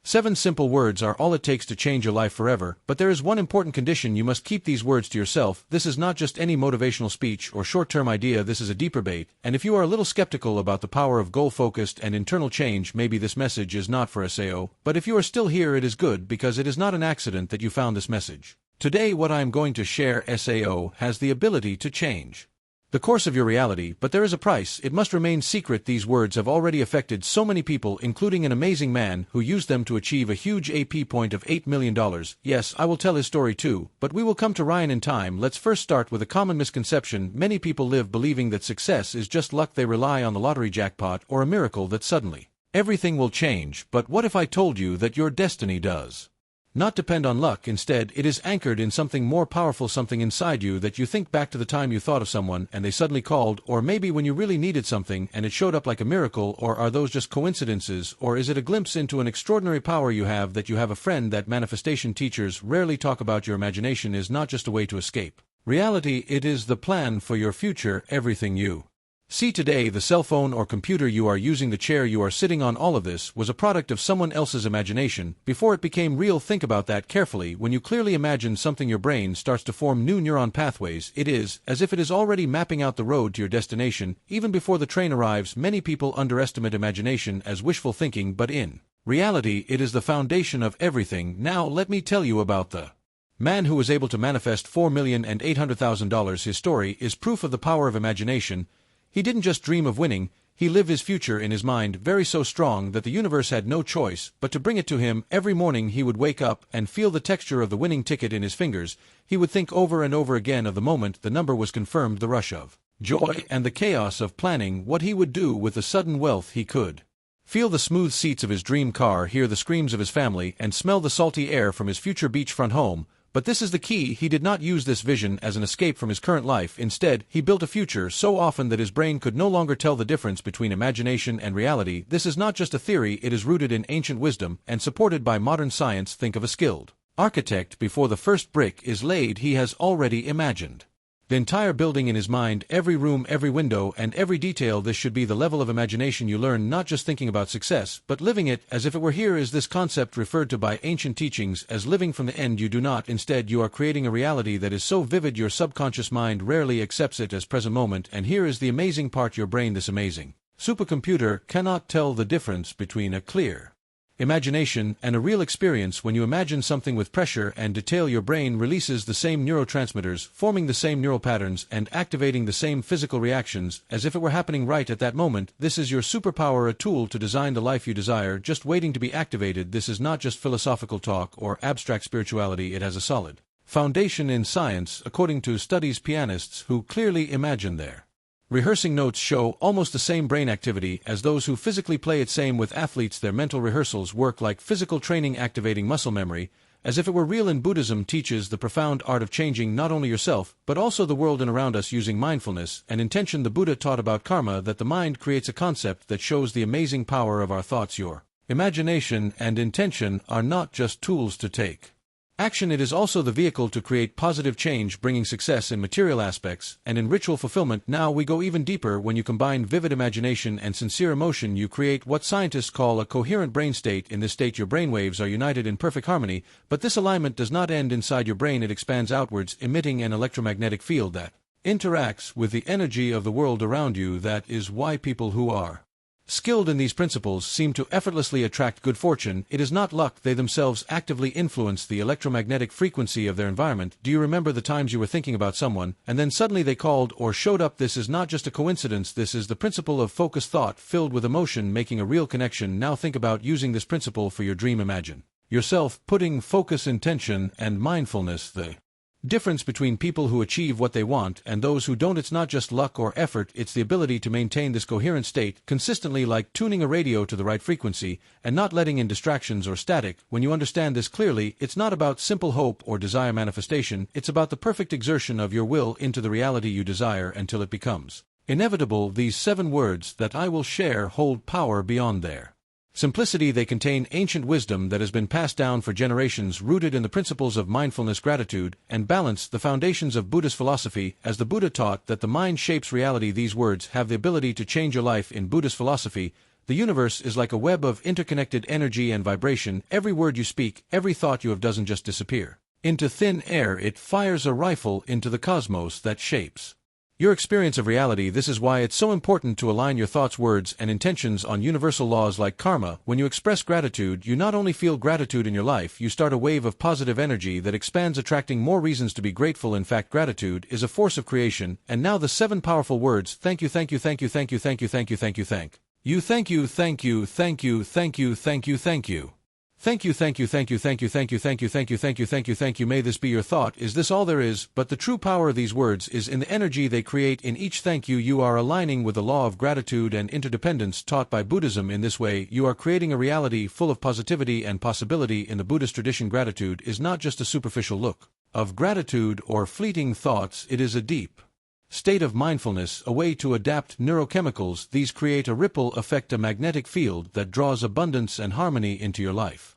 7 simple words are all it takes to change your life forever, but there is one important condition: you must keep these words to yourself. This is not just any motivational speech or short-term idea, this is a deeper bait, and if you are a little skeptical about the power of goal-focused and internal change, maybe this message is not for SAO, but if you are still here, it is good, because it is not an accident that you found this message. Today what I am going to share, SAO, has the ability to change the course of your reality, but there is a price. It must remain secret. These words have already affected so many people, including an amazing man who used them to achieve a huge AP point of $8 million. Yes, I will tell his story too, but we will come to Ryan in time. Let's first start with a common misconception. Many people live believing that success is just luck. They rely on the lottery jackpot or a miracle that suddenly everything will change. But what if I told you that your destiny does not depend on luck? Instead, it is anchored in something more powerful, something inside you that you think back to the time you thought of someone and they suddenly called, or maybe when you really needed something and it showed up like a miracle. Or are those just coincidences, or is it a glimpse into an extraordinary power you have, that you have a friend? That manifestation teachers rarely talk about. Your imagination is not just a way to escape reality, it is the plan for your future. Everything you see today, the cell phone or computer you are using, the chair you are sitting on, all of this was a product of someone else's imagination before it became real. Think about that carefully. When you clearly imagine something, your brain starts to form new neuron pathways. It is as if it is already mapping out the road to your destination, even before the train arrives. Many people underestimate imagination as wishful thinking, but in reality, it is the foundation of everything. Now let me tell you about the man who was able to manifest $4,800,000. His story is proof of the power of imagination. He didn't just dream of winning, he lived his future in his mind, very so strong that the universe had no choice but to bring it to him. Every morning he would wake up and feel the texture of the winning ticket in his fingers. He would think over and over again of the moment the number was confirmed, the rush of joy and the chaos of planning what he would do with the sudden wealth he could feel the smooth seats of his dream car, hear the screams of his family, and smell the salty air from his future beachfront home. But this is the key: he did not use this vision as an escape from his current life. Instead, he built a future so often that his brain could no longer tell the difference between imagination and reality. This is not just a theory, it is rooted in ancient wisdom and supported by modern science. Think of a skilled architect. Before the first brick is laid, he has already imagined the entire building in his mind, every room, every window, and every detail. This should be the level of imagination you learn, not just thinking about success, but living it as if it were here. Is this concept referred to by ancient teachings as living from the end? You do not. Instead, you are creating a reality that is so vivid your subconscious mind rarely accepts it as present moment. And here is the amazing part: your brain, this amazing supercomputer, cannot tell the difference between a clear imagination and a real experience. When you imagine something with pressure and detail, your brain releases the same neurotransmitters, forming the same neural patterns and activating the same physical reactions as if it were happening right at that moment. This is your superpower, a tool to design the life you desire, just waiting to be activated. This is not just philosophical talk or abstract spirituality, it has a solid foundation in science. According to studies, pianists who clearly imagine their rehearsing notes show almost the same brain activity as those who physically play it. Same with athletes, their mental rehearsals work like physical training, activating muscle memory as if it were real. In Buddhism teaches the profound art of changing not only yourself but also the world and around us using mindfulness and intention. The Buddha taught about karma, that the mind creates a concept that shows the amazing power of our thoughts. Your imagination and intention are not just tools to take action, it is also the vehicle to create positive change, bringing success in material aspects and in ritual fulfillment. Now we go even deeper. When you combine vivid imagination and sincere emotion, you create what scientists call a coherent brain state. In this state, your brainwaves are united in perfect harmony, but this alignment does not end inside your brain, it expands outwards, emitting an electromagnetic field that interacts with the energy of the world around you. That is why people who are skilled in these principles seem to effortlessly attract good fortune. It is not luck, they themselves actively influence the electromagnetic frequency of their environment. Do you remember the times you were thinking about someone, and then suddenly they called or showed up? This is not just a coincidence, this is the principle of focused thought filled with emotion, making a real connection. Now think about using this principle for your dream. Imagine yourself putting focus, intention, and mindfulness the difference between people who achieve what they want and those who don't. It's not just luck or effort, it's the ability to maintain this coherent state consistently, like tuning a radio to the right frequency and not letting in distractions or static. When you understand this clearly, it's not about simple hope or desire manifestation, it's about the perfect exertion of your will into the reality you desire until it becomes inevitable. These 7 words that I will share hold power beyond their simplicity. They contain ancient wisdom that has been passed down for generations, rooted in the principles of mindfulness, gratitude, and balance, the foundations of Buddhist philosophy. As the Buddha taught that the mind shapes reality, these words have the ability to change your life. In Buddhist philosophy, The universe is like a web of interconnected energy and vibration. Every word you speak, every thought you have doesn't just disappear into thin air, it fires a rifle into the cosmos that shapes your experience of reality. This is why it's so important to align your thoughts, words, and intentions on universal laws like karma. When you express gratitude, you not only feel gratitude in your life, you start a wave of positive energy that expands, attracting more reasons to be grateful. In fact, gratitude is a force of creation. And now the 7 powerful words: thank you, thank you, thank you, thank you, thank you, thank you, thank you, thank you, thank you, thank you, thank you, thank you, thank you, thank you. Thank you, thank you, thank you, thank you, thank you, thank you, thank you, thank you, thank you, thank you. May this be your thought. Is this all there is? But the true power of these words is in the energy they create. In each thank you, you are aligning with the law of gratitude and interdependence taught by Buddhism. In this way, you are creating a reality full of positivity and possibility. In the Buddhist tradition, gratitude is not just a superficial look of gratitude or fleeting thoughts, it is a deep state of mindfulness, a way to adapt neurochemicals. These create a ripple effect, a magnetic field that draws abundance and harmony into your life.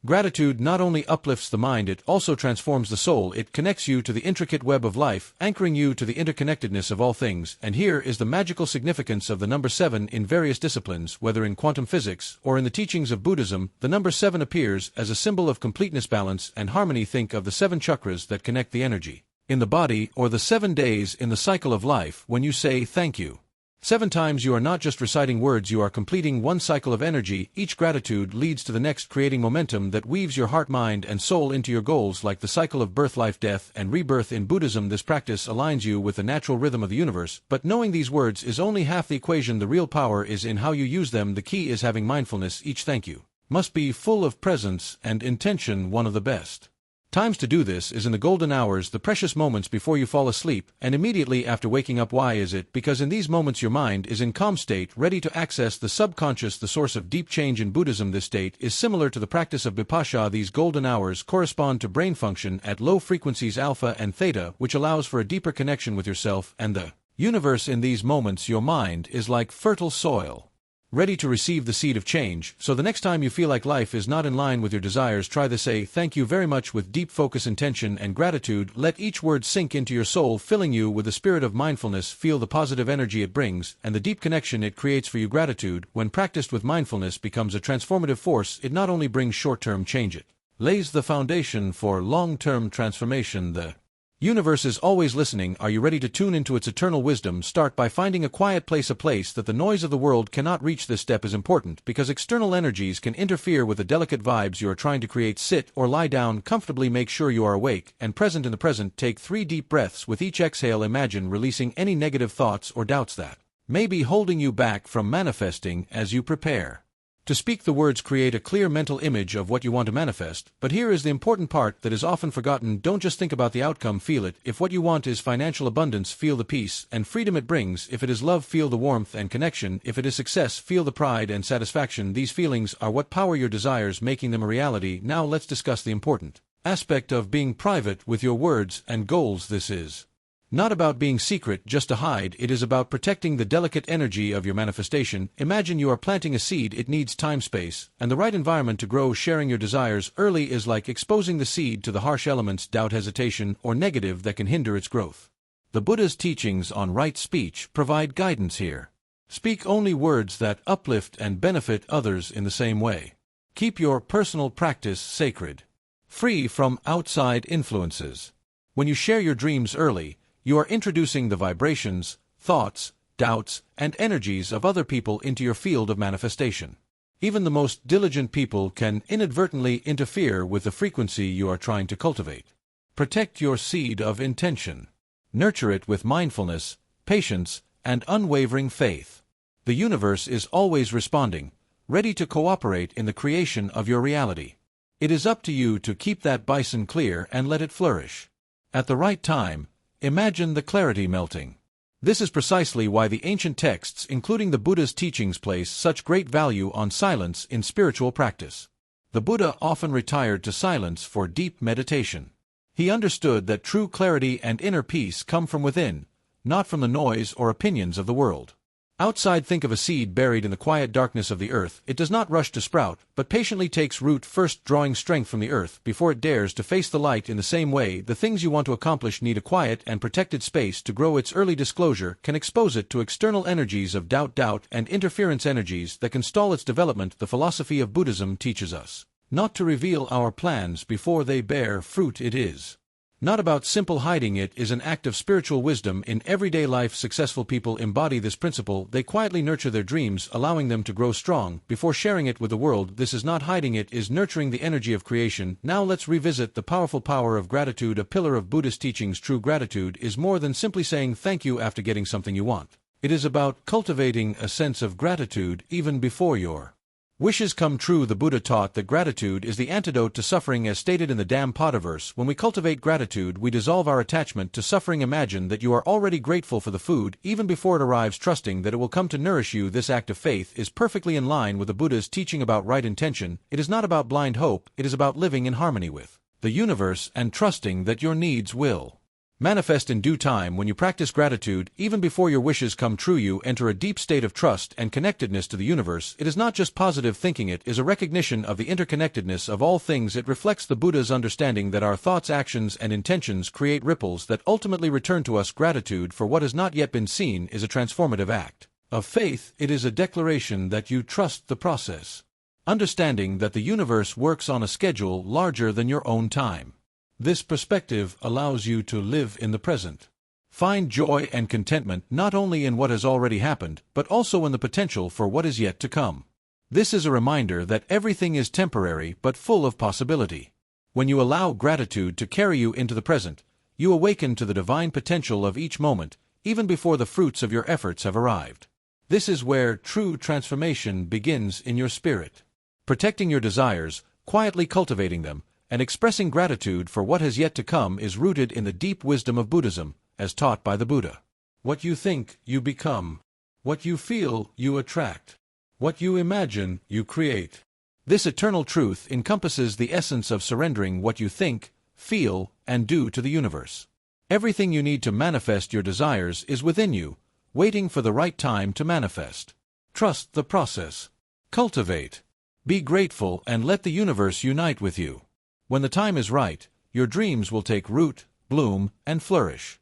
Gratitude not only uplifts the mind, it also transforms the soul. It connects you to the intricate web of life, anchoring you to the interconnectedness of all things. And here is the magical significance of the number 7 in various disciplines. Whether in quantum physics or in the teachings of Buddhism, the number 7 appears as a symbol of completeness, balance, and harmony. Think of the 7 chakras that connect the energy in the body, or the 7 days in the cycle of life. When you say thank you 7 times, you are not just reciting words, you are completing one cycle of energy. Each gratitude leads to the next, creating momentum that weaves your heart, mind, and soul into your goals. Like the cycle of birth, life, death, and rebirth in Buddhism, this practice aligns you with the natural rhythm of the universe. But knowing these words is only half the equation. The real power is in how you use them. The key is having mindfulness. Each thank you must be full of presence and intention. One of the best times to do this is in the golden hours, the precious moments before you fall asleep, and immediately after waking up. Why is it? Because in these moments your mind is in calm state, ready to access the subconscious, the source of deep change. In Buddhism, this state is similar to the practice of vipassana. These golden hours correspond to brain function at low frequencies alpha and theta, which allows for a deeper connection with yourself and the universe. In these moments your mind is like fertile soil, ready to receive the seed of change. So the next time you feel like life is not in line with your desires, try to say thank you very much with deep focus, intention, and gratitude. Let each word sink into your soul, filling you with the spirit of mindfulness. Feel the positive energy it brings and the deep connection it creates for you. Gratitude, when practiced with mindfulness, becomes a transformative force. It not only brings short-term change, it lays the foundation for long-term transformation. The universe is always listening. Are you ready to tune into its eternal wisdom? Start by finding a quiet place, a place that the noise of the world cannot reach. This step is important because external energies can interfere with the delicate vibes you are trying to create. Sit or lie down comfortably. Make sure you are awake and present in the present. Take 3 deep breaths. With each exhale, imagine releasing any negative thoughts or doubts that may be holding you back from manifesting. As you prepare to speak the words, create a clear mental image of what you want to manifest. But here is the important part that is often forgotten. Don't just think about the outcome, feel it. If what you want is financial abundance, feel the peace and freedom it brings. If it is love, feel the warmth and connection. If it is success, feel the pride and satisfaction. These feelings are what power your desires, making them a reality. Now let's discuss the important aspect of being private with your words and goals. This is not about being secret just to hide. It is about protecting the delicate energy of your manifestation. Imagine you are planting a seed. It needs time, space, and the right environment to grow. Sharing your desires early is like exposing the seed to the harsh elements, doubt, hesitation, or negative that can hinder its growth. The Buddha's teachings on right speech provide guidance here. Speak only words that uplift and benefit others in the same way. Keep your personal practice sacred, free from outside influences. When you share your dreams early, you are introducing the vibrations, thoughts, doubts, and energies of other people into your field of manifestation. Even the most diligent people can inadvertently interfere with the frequency you are trying to cultivate. Protect your seed of intention. Nurture it with mindfulness, patience, and unwavering faith. The universe is always responding, ready to cooperate in the creation of your reality. It is up to you to keep that bison clear and let it flourish. At the right time, imagine the clarity melting. This is precisely why the ancient texts, including the Buddha's teachings, place such great value on silence in spiritual practice. The Buddha often retired to silence for deep meditation. He understood that true clarity and inner peace come from within, not from the noise or opinions of the world. Outside, think of a seed buried in the quiet darkness of the earth. It does not rush to sprout, but patiently takes root, first drawing strength from the earth before it dares to face the light. In the same way, the things you want to accomplish need a quiet and protected space to grow. Its early disclosure can expose it to external energies of doubt, and interference, energies that can stall its development. The philosophy of Buddhism teaches us not to reveal our plans before they bear fruit. It is not about simple hiding. It is an act of spiritual wisdom in everyday life. Successful people embody this principle. They quietly nurture their dreams, allowing them to grow strong before sharing it with the world. This is not hiding, it is nurturing the energy of creation. Now let's revisit the powerful power of gratitude, a pillar of Buddhist teachings. True gratitude is more than simply saying thank you after getting something you want. It is about cultivating a sense of gratitude even before your wishes come true. The Buddha taught that gratitude is the antidote to suffering, as stated in the Dhammapada verse. When we cultivate gratitude, we dissolve our attachment to suffering. Imagine that you are already grateful for the food even before it arrives, trusting that it will come to nourish you. This act of faith is perfectly in line with the Buddha's teaching about right intention. It is not about blind hope, it is about living in harmony with the universe and trusting that your needs will manifest in due time. When you practice gratitude, even before your wishes come true, you enter a deep state of trust and connectedness to the universe. It is not just positive thinking, it is a recognition of the interconnectedness of all things. It reflects the Buddha's understanding that our thoughts, actions, and intentions create ripples that ultimately return to us. Gratitude for what has not yet been seen is a transformative act of faith. It is a declaration that you trust the process, understanding that the universe works on a schedule larger than your own time. This perspective allows you to live in the present. Find joy and contentment not only in what has already happened, but also in the potential for what is yet to come. This is a reminder that everything is temporary but full of possibility. When you allow gratitude to carry you into the present, you awaken to the divine potential of each moment, even before the fruits of your efforts have arrived. This is where true transformation begins in your spirit. Protecting your desires, quietly cultivating them, and expressing gratitude for what has yet to come is rooted in the deep wisdom of Buddhism, as taught by the Buddha. What you think, you become. What you feel, you attract. What you imagine, you create. This eternal truth encompasses the essence of surrendering what you think, feel, and do to the universe. Everything you need to manifest your desires is within you, waiting for the right time to manifest. Trust the process. Cultivate. Be grateful and let the universe unite with you. When the time is right, your dreams will take root, bloom, and flourish.